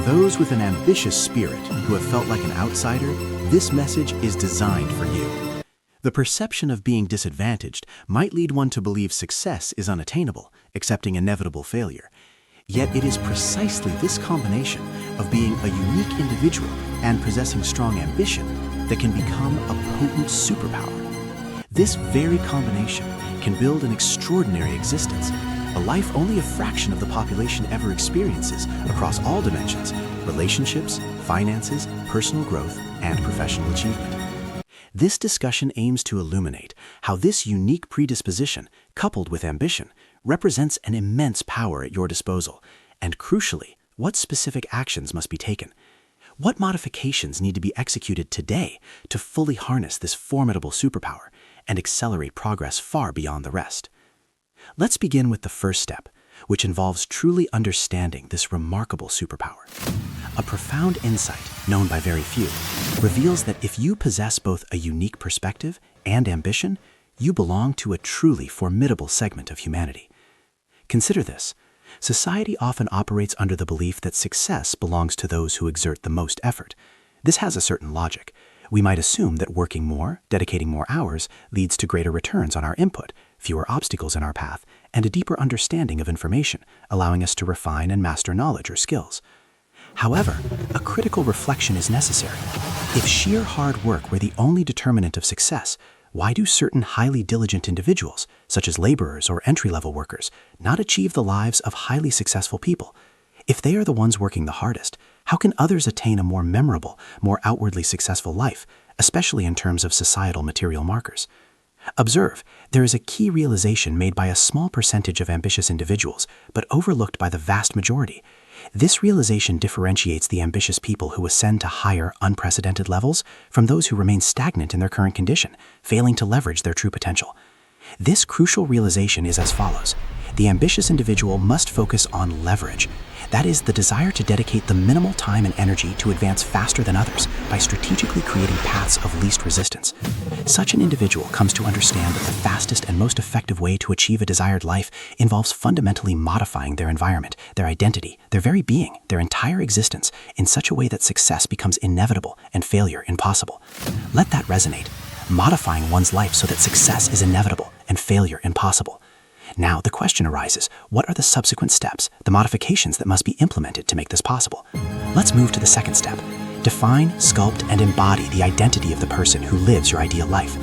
those with an ambitious spirit who have felt like an outsider, this message is designed for you. The perception of being disadvantaged might lead one to believe success is unattainable, accepting inevitable failure. Yet it is precisely this combination of being a unique individual and possessing strong ambition that can become a potent superpower. This very combination can build an extraordinary existence, a life only a fraction of the population ever experiences across all dimensions: relationships, finances, personal growth, and professional achievement. This discussion aims to illuminate how this unique predisposition, coupled with ambition, represents an immense power at your disposal, and crucially, what specific actions must be taken. What modifications need to be executed today to fully harness this formidable superpower and accelerate progress far beyond the rest? Let's begin with the first step, which involves truly understanding this remarkable superpower. A profound insight, known by very few, reveals that if you possess both a unique perspective and ambition, you belong to a truly formidable segment of humanity. Consider this. Society often operates under the belief that success belongs to those who exert the most effort. This has a certain logic. We might assume that working more, dedicating more hours, leads to greater returns on our input, fewer obstacles in our path, and a deeper understanding of information, allowing us to refine and master knowledge or skills. However, a critical reflection is necessary. If sheer hard work were the only determinant of success, why do certain highly diligent individuals, such as laborers or entry-level workers, not achieve the lives of highly successful people? If they are the ones working the hardest, how can others attain a more memorable, more outwardly successful life, especially in terms of societal material markers? Observe, there is a key realization made by a small percentage of ambitious individuals, but overlooked by the vast majority. This realization differentiates the ambitious people who ascend to higher, unprecedented levels from those who remain stagnant in their current condition, failing to leverage their true potential. This crucial realization is as follows. The ambitious individual must focus on leverage. That is, the desire to dedicate the minimal time and energy to advance faster than others by strategically creating paths of least resistance. Such an individual comes to understand that the fastest and most effective way to achieve a desired life involves fundamentally modifying their environment, their identity, their very being, their entire existence, in such a way that success becomes inevitable and failure impossible. Let that resonate. Modifying one's life so that success is inevitable and failure impossible. Now, the question arises, what are the subsequent steps, the modifications that must be implemented to make this possible? Let's move to the second step. Define, sculpt, and embody the identity of the person who lives your ideal life.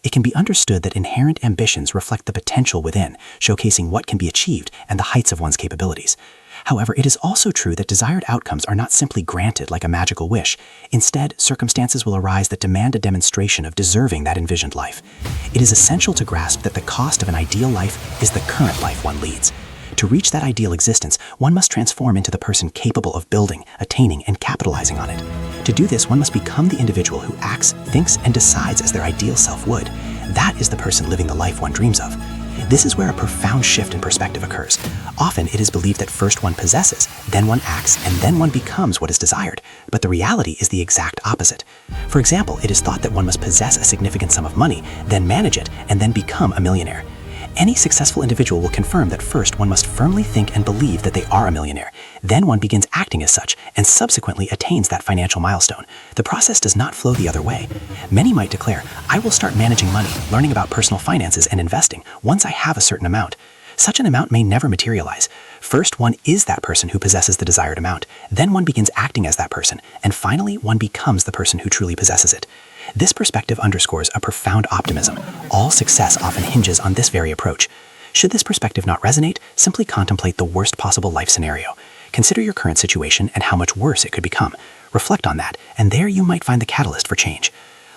It can be understood that inherent ambitions reflect the potential within, showcasing what can be achieved and the heights of one's capabilities. However, it is also true that desired outcomes are not simply granted like a magical wish. Instead, circumstances will arise that demand a demonstration of deserving that envisioned life. It is essential to grasp that the cost of an ideal life is the current life one leads. To reach that ideal existence, one must transform into the person capable of building, attaining, and capitalizing on it. To do this, one must become the individual who acts, thinks, and decides as their ideal self would. That is the person living the life one dreams of. This is where a profound shift in perspective occurs. Often it is believed that first one possesses, then one acts, and then one becomes what is desired. But the reality is the exact opposite. For example, it is thought that one must possess a significant sum of money, then manage it, and then become a millionaire. Any successful individual will confirm that first one must firmly think and believe that they are a millionaire. Then one begins acting as such and subsequently attains that financial milestone. The process does not flow the other way. Many might declare, I will start managing money, learning about personal finances and investing once I have a certain amount. Such an amount may never materialize. First, one is that person who possesses the desired amount. Then one begins acting as that person. And finally, one becomes the person who truly possesses it. This perspective underscores a profound optimism. All success often hinges on this very approach. Should this perspective not resonate, simply contemplate the worst possible life scenario. Consider your current situation and how much worse it could become. Reflect on that, and there you might find the catalyst for change.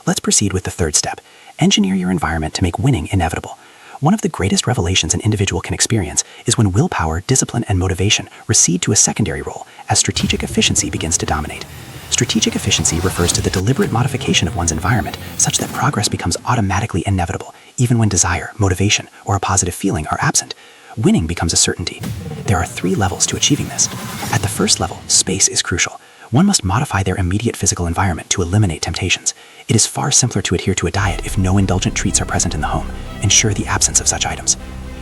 Let's proceed with the third step. Engineer your environment to make winning inevitable. One of the greatest revelations an individual can experience is when willpower, discipline, and motivation recede to a secondary role as strategic efficiency begins to dominate. Strategic efficiency refers to the deliberate modification of one's environment such that progress becomes automatically inevitable, even when desire, motivation, or a positive feeling are absent. Winning becomes a certainty. There are 3 levels to achieving this. At the first level, space is crucial. One must modify their immediate physical environment to eliminate temptations. It is far simpler to adhere to a diet if no indulgent treats are present in the home. Ensure the absence of such items.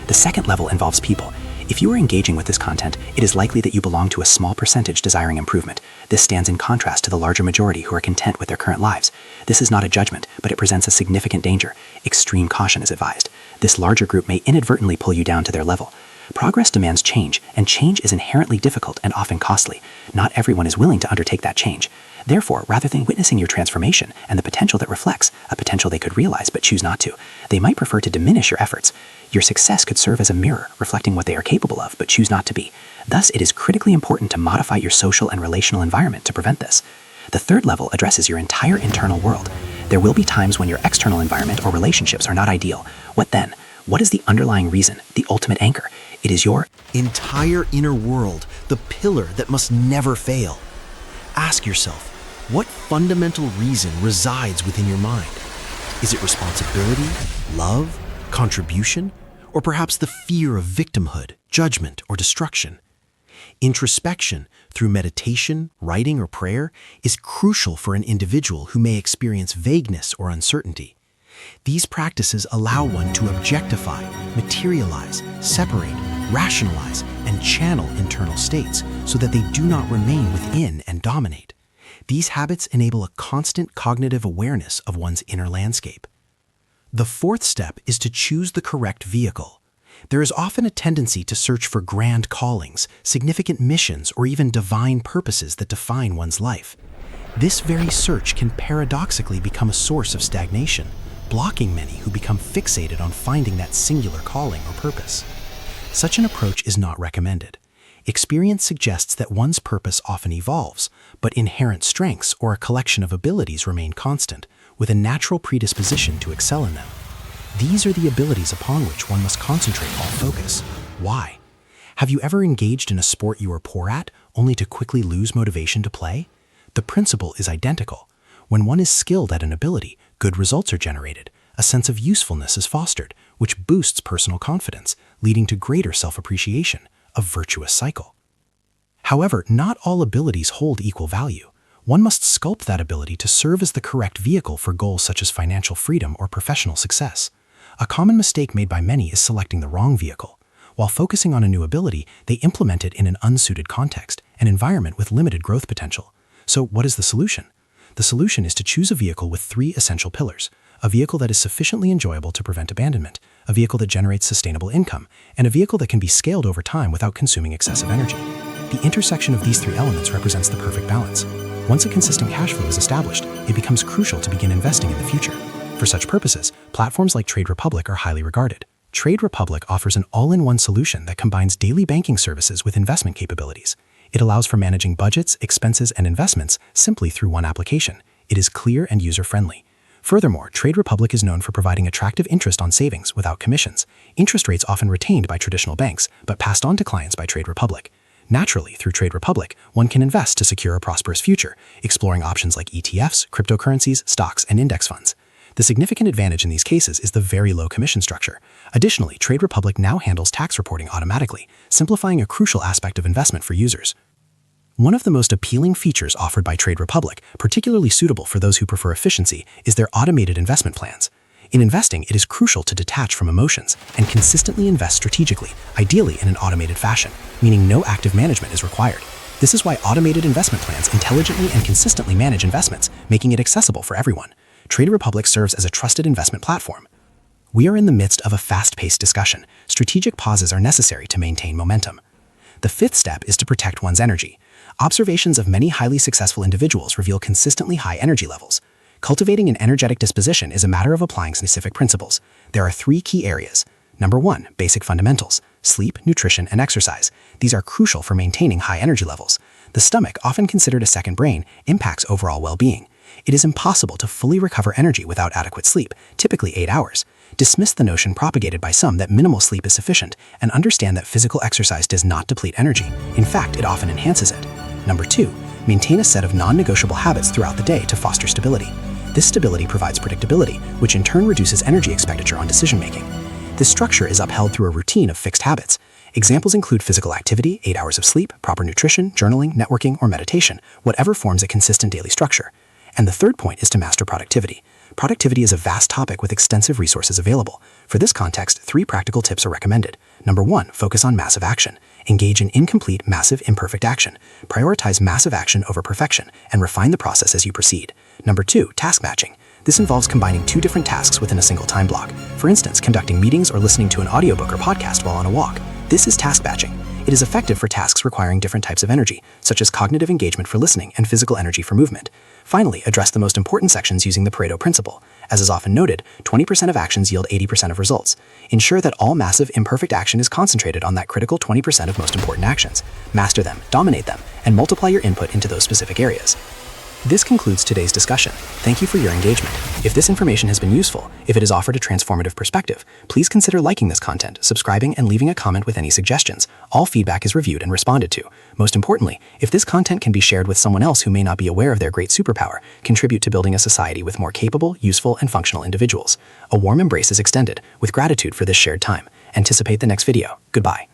The second level involves people. If you are engaging with this content, it is likely that you belong to a small percentage desiring improvement. This stands in contrast to the larger majority who are content with their current lives. This is not a judgment, but it presents a significant danger. Extreme caution is advised. This larger group may inadvertently pull you down to their level. Progress demands change, and change is inherently difficult and often costly. Not everyone is willing to undertake that change. Therefore, rather than witnessing your transformation and the potential that reflects, a potential they could realize but choose not to, they might prefer to diminish your efforts. Your success could serve as a mirror, reflecting what they are capable of but choose not to be. Thus, it is critically important to modify your social and relational environment to prevent this. The third level addresses your entire internal world. There will be times when your external environment or relationships are not ideal. What then? What is the underlying reason, the ultimate anchor? It is your entire inner world, the pillar that must never fail. Ask yourself, what fundamental reason resides within your mind? Is it responsibility, love, contribution, or perhaps the fear of victimhood, judgment, or destruction? Introspection, through meditation, writing, or prayer, is crucial for an individual who may experience vagueness or uncertainty. These practices allow one to objectify, materialize, separate, rationalize, and channel internal states so that they do not remain within and dominate. These habits enable a constant cognitive awareness of one's inner landscape. The fourth step is to choose the correct vehicle. There is often a tendency to search for grand callings, significant missions, or even divine purposes that define one's life. This very search can paradoxically become a source of stagnation, blocking many who become fixated on finding that singular calling or purpose. Such an approach is not recommended. Experience suggests that one's purpose often evolves, but inherent strengths or a collection of abilities remain constant, with a natural predisposition to excel in them. These are the abilities upon which one must concentrate all focus. Why? Have you ever engaged in a sport you are poor at, only to quickly lose motivation to play? The principle is identical. When one is skilled at an ability, good results are generated. A sense of usefulness is fostered, which boosts personal confidence, leading to greater self-appreciation, a virtuous cycle. However, not all abilities hold equal value. One must sculpt that ability to serve as the correct vehicle for goals such as financial freedom or professional success. A common mistake made by many is selecting the wrong vehicle. While focusing on a new ability, they implement it in an unsuited context, an environment with limited growth potential. So what is the solution? The solution is to choose a vehicle with three essential pillars: a vehicle that is sufficiently enjoyable to prevent abandonment, a vehicle that generates sustainable income, and a vehicle that can be scaled over time without consuming excessive energy. The intersection of these three elements represents the perfect balance. Once a consistent cash flow is established, it becomes crucial to begin investing in the future. For such purposes, platforms like Trade Republic are highly regarded. Trade Republic offers an all-in-one solution that combines daily banking services with investment capabilities. It allows for managing budgets, expenses, and investments simply through one application. It is clear and user-friendly. Furthermore, Trade Republic is known for providing attractive interest on savings without commissions. Interest rates often retained by traditional banks, but passed on to clients by Trade Republic. Naturally, through Trade Republic, one can invest to secure a prosperous future, exploring options like ETFs, cryptocurrencies, stocks, and index funds. The significant advantage in these cases is the very low commission structure. Additionally, Trade Republic now handles tax reporting automatically, simplifying a crucial aspect of investment for users. One of the most appealing features offered by Trade Republic, particularly suitable for those who prefer efficiency, is their automated investment plans. In investing, it is crucial to detach from emotions and consistently invest strategically, ideally in an automated fashion, meaning no active management is required. This is why automated investment plans intelligently and consistently manage investments, making it accessible for everyone. Trade Republic serves as a trusted investment platform. We are in the midst of a fast-paced discussion. Strategic pauses are necessary to maintain momentum. The fifth step is to protect one's energy. Observations of many highly successful individuals reveal consistently high energy levels. Cultivating an energetic disposition is a matter of applying specific principles. There are three key areas. Number 1, basic fundamentals: sleep, nutrition, and exercise. These are crucial for maintaining high energy levels. The stomach, often considered a second brain, impacts overall well-being. It is impossible to fully recover energy without adequate sleep, typically 8 hours. Dismiss the notion propagated by some that minimal sleep is sufficient, and understand that physical exercise does not deplete energy. In fact, it often enhances it. Number 2, maintain a set of non-negotiable habits throughout the day to foster stability. This stability provides predictability, which in turn reduces energy expenditure on decision-making. This structure is upheld through a routine of fixed habits. Examples include physical activity, 8 hours of sleep, proper nutrition, journaling, networking, or meditation, whatever forms a consistent daily structure. And the third point is to master productivity. Productivity is a vast topic with extensive resources available. For this context, 3 practical tips are recommended. Number 1, focus on massive action. Engage in incomplete, massive, imperfect action. Prioritize massive action over perfection, and refine the process as you proceed. Number 2, task matching. This involves combining 2 different tasks within a single time block. For instance, conducting meetings or listening to an audiobook or podcast while on a walk. This is task batching. It is effective for tasks requiring different types of energy, such as cognitive engagement for listening and physical energy for movement. Finally, address the most important sections using the Pareto principle. As is often noted, 20% of actions yield 80% of results. Ensure that all massive, imperfect action is concentrated on that critical 20% of most important actions. Master them, dominate them, and multiply your input into those specific areas. This concludes today's discussion. Thank you for your engagement. If this information has been useful, if it has offered a transformative perspective, please consider liking this content, subscribing, and leaving a comment with any suggestions. All feedback is reviewed and responded to. Most importantly, if this content can be shared with someone else who may not be aware of their great superpower, contribute to building a society with more capable, useful, and functional individuals. A warm embrace is extended, with gratitude for this shared time. Anticipate the next video. Goodbye.